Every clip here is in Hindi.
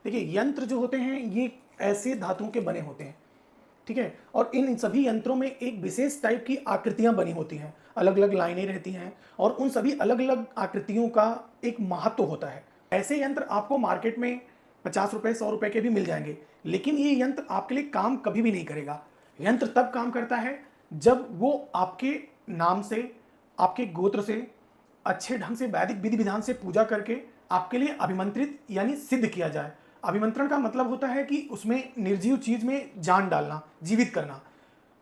देखिए, यंत्र जो होते हैं ये ऐसे धातुओं के बने होते हैं, ठीक है। और इन सभी यंत्रों में एक विशेष टाइप की आकृतियां बनी होती हैं, अलग अलग लाइनें रहती हैं और उन सभी अलग अलग आकृतियों का एक महत्व होता है। ऐसे यंत्र आपको मार्केट में 50 रुपए 100 रुपए के भी मिल जाएंगे, लेकिन ये यंत्र आपके लिए काम कभी भी नहीं करेगा। यंत्र तब काम करता है जब वो आपके नाम से, आपके गोत्र से, अच्छे ढंग से वैदिक विधि विधान से पूजा करके आपके लिए अभिमंत्रित यानी सिद्ध किया जाए। अभिमंत्रण का मतलब होता है कि उसमें निर्जीव चीज में जान डालना, जीवित करना।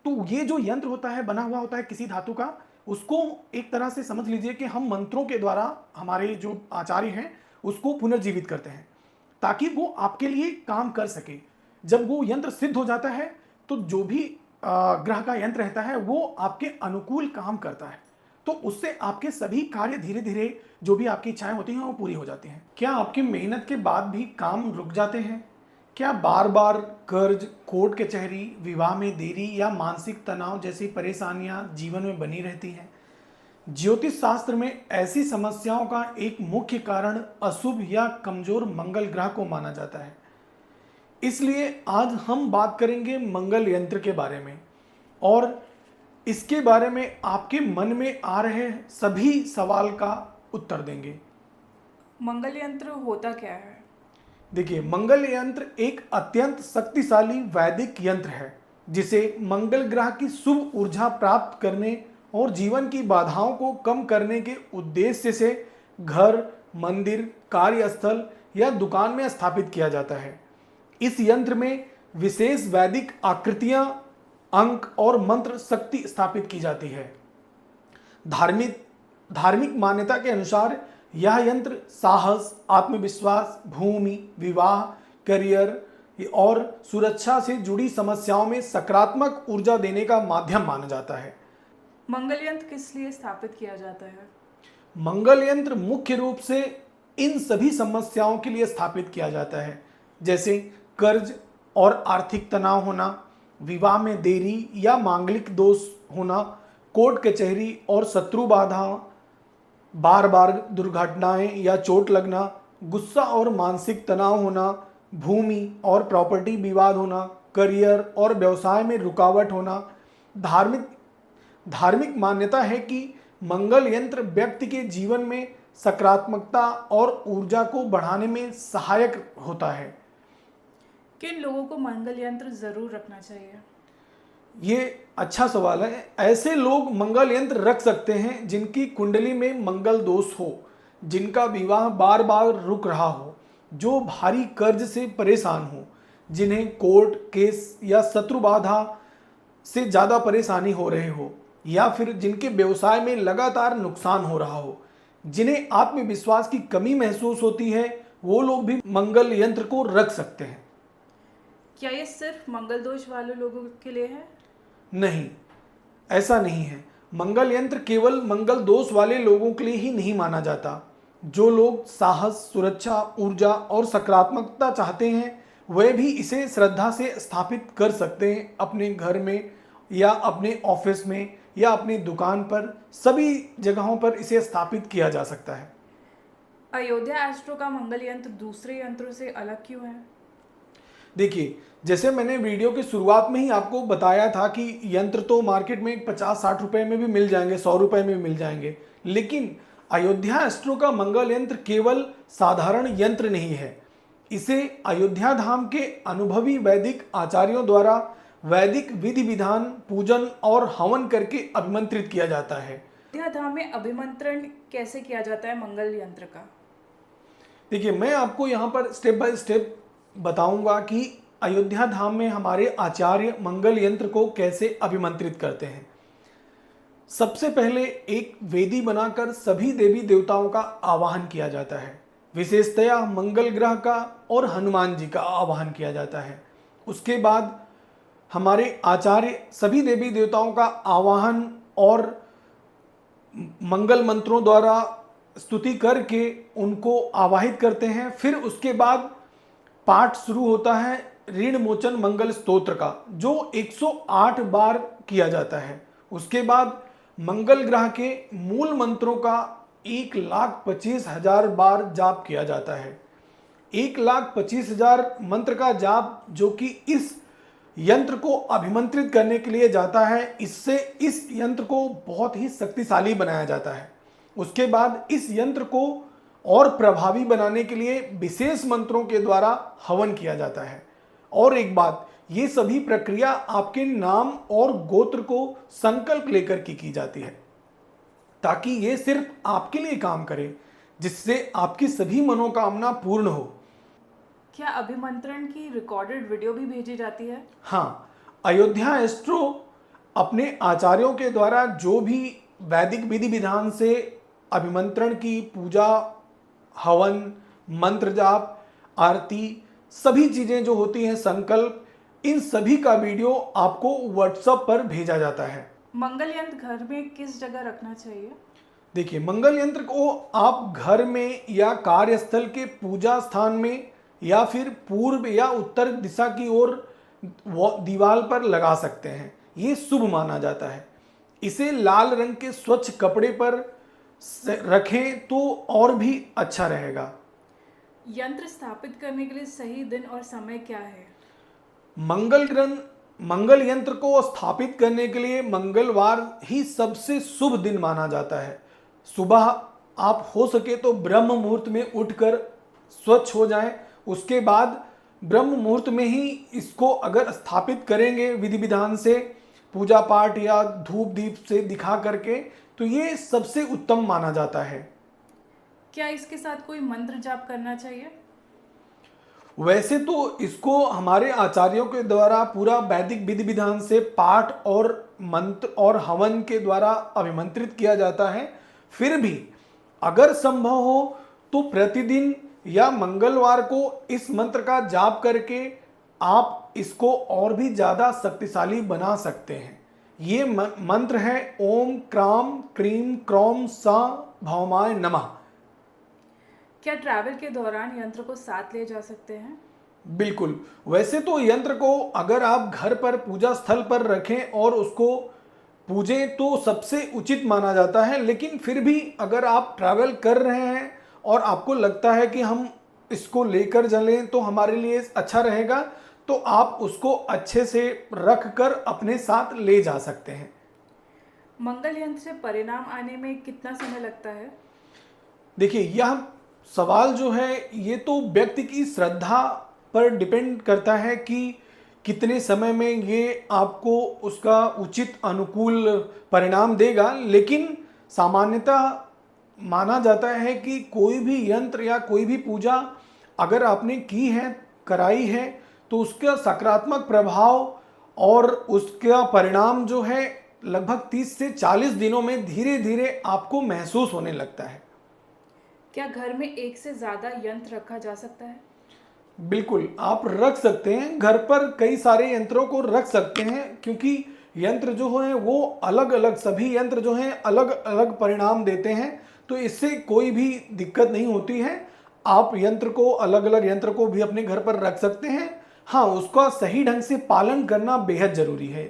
तो ये जो यंत्र होता है, बना हुआ होता है किसी धातु का, उसको एक तरह से समझ लीजिए कि हम मंत्रों के द्वारा हमारे जो आचार्य हैं उसको पुनर्जीवित करते हैं ताकि वो आपके लिए काम कर सके। जब वो यंत्र सिद्ध हो जाता है तो जो भी ग्रह का यंत्र रहता है वो आपके अनुकूल काम करता है, तो उससे आपके सभी कार्य धीरे धीरे जो भी आपकी इच्छाएं होती हैं वो पूरी हो जाती हैं। क्या आपकी मेहनत के बाद भी काम रुक जाते हैं? क्या बार बार कर्ज, कोर्ट कचहरी, विवाह में देरी या मानसिक तनाव जैसी परेशानियां जीवन में बनी रहती हैं? ज्योतिष शास्त्र में ऐसी समस्याओं का एक मुख्य कारण अशुभ या कमजोर मंगल ग्रह को माना जाता है। इसलिए आज हम बात करेंगे मंगल यंत्र के बारे में और इसके बारे में आपके मन में आ रहे सभी सवाल का उत्तर देंगे। मंगल यंत्र होता क्या है? देखिए, मंगल यंत्र एक अत्यंत शक्तिशाली वैदिक यंत्र है जिसे मंगल ग्रह की शुभ ऊर्जा प्राप्त करने और जीवन की बाधाओं को कम करने के उद्देश्य से घर, मंदिर, कार्यस्थल या दुकान में स्थापित किया जाता है। इस यंत्र में विशेष वैदिक आकृतियां, अंक और मंत्र शक्ति स्थापित की जाती है। धार्मिक मान्यता के अनुसार यह यंत्र साहस, आत्मविश्वास, भूमि, विवाह, करियर और सुरक्षा से जुड़ी समस्याओं में सकारात्मक ऊर्जा देने का माध्यम माना जाता है। मंगल यंत्र किस लिए स्थापित किया जाता है? मंगल यंत्र मुख्य रूप से इन सभी समस्याओं के लिए स्थापित किया जाता है, जैसे कर्ज और आर्थिक तनाव होना, विवाह में देरी या मांगलिक दोष होना, कोर्ट कचहरी और शत्रु बाधा, बार बार दुर्घटनाएं या चोट लगना, गुस्सा और मानसिक तनाव होना, भूमि और प्रॉपर्टी विवाद होना, करियर और व्यवसाय में रुकावट होना। धार्मिक मान्यता है कि मंगल यंत्र व्यक्ति के जीवन में सकारात्मकता और ऊर्जा को बढ़ाने में सहायक होता है। किन लोगों को मंगल यंत्र जरूर रखना चाहिए? ये अच्छा सवाल है। ऐसे लोग मंगल यंत्र रख सकते हैं जिनकी कुंडली में मंगल दोष हो, जिनका विवाह बार बार रुक रहा हो, जो भारी कर्ज से परेशान हो, जिन्हें कोर्ट केस या शत्रु बाधा से ज़्यादा परेशानी हो रहे हो, या फिर जिनके व्यवसाय में लगातार नुकसान हो रहा हो, जिन्हें आत्मविश्वास की कमी महसूस होती है, वो लोग भी मंगल यंत्र को रख सकते हैं। क्या ये सिर्फ मंगल दोष वाले लोगों के लिए है? नहीं, ऐसा नहीं है। मंगल यंत्र केवल मंगल दोष वाले लोगों के लिए ही नहीं माना जाता। जो लोग साहस, सुरक्षा, ऊर्जा और सकारात्मकता चाहते हैं वे भी इसे श्रद्धा से स्थापित कर सकते हैं। अपने घर में या अपने ऑफिस में या अपनी दुकान पर, सभी जगहों पर इसे स्थापित किया जा सकता है। अयोध्या एस्ट्रो का मंगल यंत्र दूसरे यंत्रों से अलग क्यों है? देखिए, जैसे मैंने वीडियो की शुरुआत में ही आपको बताया था कि यंत्र तो मार्केट में 50-60 रुपए में भी मिल जाएंगे, 100 रुपए में भी मिल जाएंगे, लेकिन अयोध्या एस्ट्रो का मंगल यंत्र केवल साधारण यंत्र नहीं है। इसे अयोध्या धाम के अनुभवी वैदिक आचार्यों द्वारा वैदिक विधि विधान, पूजन और हवन करके अभिमंत्रित किया जाता है। अयोध्या धाम में अभिमंत्रण कैसे किया जाता है मंगल यंत्र का? देखिए, मैं आपको यहाँ पर स्टेप बाय स्टेप बताऊंगा कि अयोध्या धाम में हमारे आचार्य मंगल यंत्र को कैसे अभिमंत्रित करते हैं। सबसे पहले एक वेदी बनाकर सभी देवी देवताओं का आवाहन किया जाता है। विशेषतया मंगल ग्रह का और हनुमान जी का आवाहन किया जाता है। उसके बाद हमारे आचार्य सभी देवी देवताओं का आवाहन और मंगल मंत्रों द्वारा स्तुति करके उनको आवाहित करते हैं। फिर उसके बाद पाठ शुरू होता है ऋण मोचन मंगल स्तोत्र का, जो 108 बार किया जाता है। उसके बाद मंगल ग्रह के मूल मंत्रों का 1,25,000 बार जाप किया जाता है। 1,25,000 मंत्र का जाप जो कि इस यंत्र को अभिमंत्रित करने के लिए जाता है, इससे इस यंत्र को बहुत ही शक्तिशाली बनाया जाता है। उसके बाद इस यंत्र को और प्रभावी बनाने के लिए विशेष मंत्रों के द्वारा हवन किया जाता है। और एक बात, ये सभी प्रक्रिया आपके नाम और गोत्र को संकल्प लेकर की जाती है, ताकि ये सिर्फ आपके लिए काम करे, जिससे आपकी सभी मनोकामना पूर्ण हो। क्या अभिमंत्रण की रिकॉर्डेड वीडियो भी भेजी जाती है? हाँ, अयोध्या एस्ट्रो अपने आचार्यों के द्वारा जो भी वैदिक विधि विधान से अभिमंत्रण की पूजा, हवन, मंत्र जाप, आरती, सभी चीजें जो होती हैं, संकल्प, इन सभी का वीडियो आपको व्हाट्सएप पर भेजा जाता है। मंगल यंत्र घर में किस जगह रखना चाहिए? देखिए, मंगल यंत्र को आप घर में या कार्यस्थल के पूजा स्थान में या फिर पूर्व या उत्तर दिशा की ओर दीवार पर लगा सकते हैं। ये शुभ माना जाता है। इसे लाल रंग के स्वच्छ कपड़े पर रखें तो और भी अच्छा रहेगा। यंत्र स्थापित करने के लिए सही दिन और समय क्या है? मंगल यंत्र को स्थापित करने के लिए मंगलवार ही सबसे शुभ दिन माना जाता है। सुबह आप हो सके तो ब्रह्म मुहूर्त में उठकर स्वच्छ हो जाएं। उसके बाद ब्रह्म मुहूर्त में ही इसको अगर स्थापित करेंगे विधि विधान से, पूजा पाठ या धूप दीप से दिखा करके, तो ये सबसे उत्तम माना जाता है। क्या इसके साथ कोई मंत्र जाप करना चाहिए? वैसे तो इसको हमारे आचार्यों के द्वारा पूरा वैदिक विधि विधान से पाठ और मंत्र और हवन के द्वारा अभिमंत्रित किया जाता है। फिर भी अगर संभव हो तो प्रतिदिन या मंगलवार को इस मंत्र का जाप करके आप इसको और भी ज़्यादा शक्तिशाली बना सकते हैं। ये मंत्र है ओम क्राम क्रीम क्रौम सा भौमाय नमः। क्या ट्रैवल के दौरान यंत्र को साथ ले जा सकते हैं? बिल्कुल। वैसे तो यंत्र को अगर आप घर पर पूजा स्थल पर रखें और उसको पूजें तो सबसे उचित माना जाता है, लेकिन फिर भी अगर आप ट्रैवल कर रहे हैं और आपको लगता है कि हम इसको लेकर चलें तो हमारे लिए अच्छा रहेगा, तो आप उसको अच्छे से रख कर अपने साथ ले जा सकते हैं। मंगल यंत्र से परिणाम आने में कितना समय लगता है? देखिए, यह सवाल जो है ये तो व्यक्ति की श्रद्धा पर डिपेंड करता है कि कितने समय में ये आपको उसका उचित अनुकूल परिणाम देगा। लेकिन सामान्यतः माना जाता है कि कोई भी यंत्र या कोई भी पूजा अगर आपने की है, कराई है, तो उसका सकारात्मक प्रभाव और उसका परिणाम जो है लगभग 30 से 40 दिनों में धीरे धीरे आपको महसूस होने लगता है। क्या घर में एक से ज़्यादा यंत्र रखा जा सकता है? बिल्कुल, आप रख सकते हैं। घर पर कई सारे यंत्रों को रख सकते हैं, क्योंकि यंत्र जो हैं वो अलग अलग, सभी यंत्र जो हैं अलग अलग परिणाम देते हैं, तो इससे कोई भी दिक्कत नहीं होती है। आप यंत्र को, अलग अलग यंत्र को भी अपने घर पर रख सकते हैं। हाँ, उसका सही ढंग से पालन करना बेहद जरूरी है।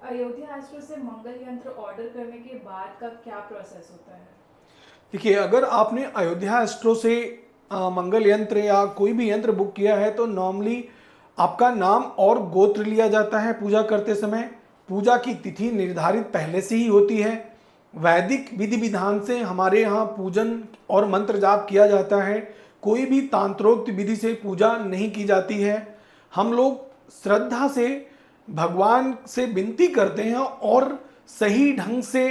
अयोध्या एस्ट्रो से मंगल यंत्र ऑर्डर करने के बाद का क्या प्रोसेस होता है? देखिए, अगर आपने अयोध्या एस्ट्रो से मंगल यंत्र या कोई भी यंत्र बुक किया है तो नॉर्मली आपका नाम और गोत्र लिया जाता है पूजा करते समय। पूजा की तिथि निर्धारित पहले से ही होती है। वैदिक विधि विधान से हमारे यहाँ पूजन और मंत्र जाप किया जाता है। कोई भी तांत्रोक्त विधि से पूजा नहीं की जाती है। हम लोग श्रद्धा से भगवान से विनती करते हैं और सही ढंग से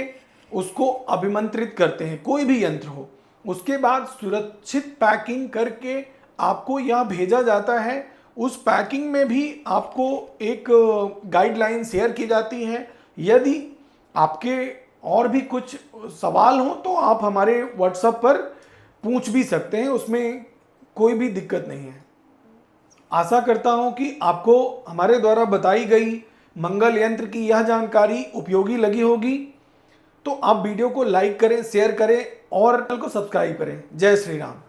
उसको अभिमंत्रित करते हैं, कोई भी यंत्र हो। उसके बाद सुरक्षित पैकिंग करके आपको यह भेजा जाता है। उस पैकिंग में भी आपको एक गाइडलाइन शेयर की जाती है। यदि आपके और भी कुछ सवाल हो तो आप हमारे व्हाट्सएप पर पूछ भी सकते हैं, उसमें कोई भी दिक्कत नहीं है। आशा करता हूं कि आपको हमारे द्वारा बताई गई मंगल यंत्र की यह जानकारी उपयोगी लगी होगी। तो आप वीडियो को लाइक करें, शेयर करें और चैनल को सब्सक्राइब करें। जय श्री राम।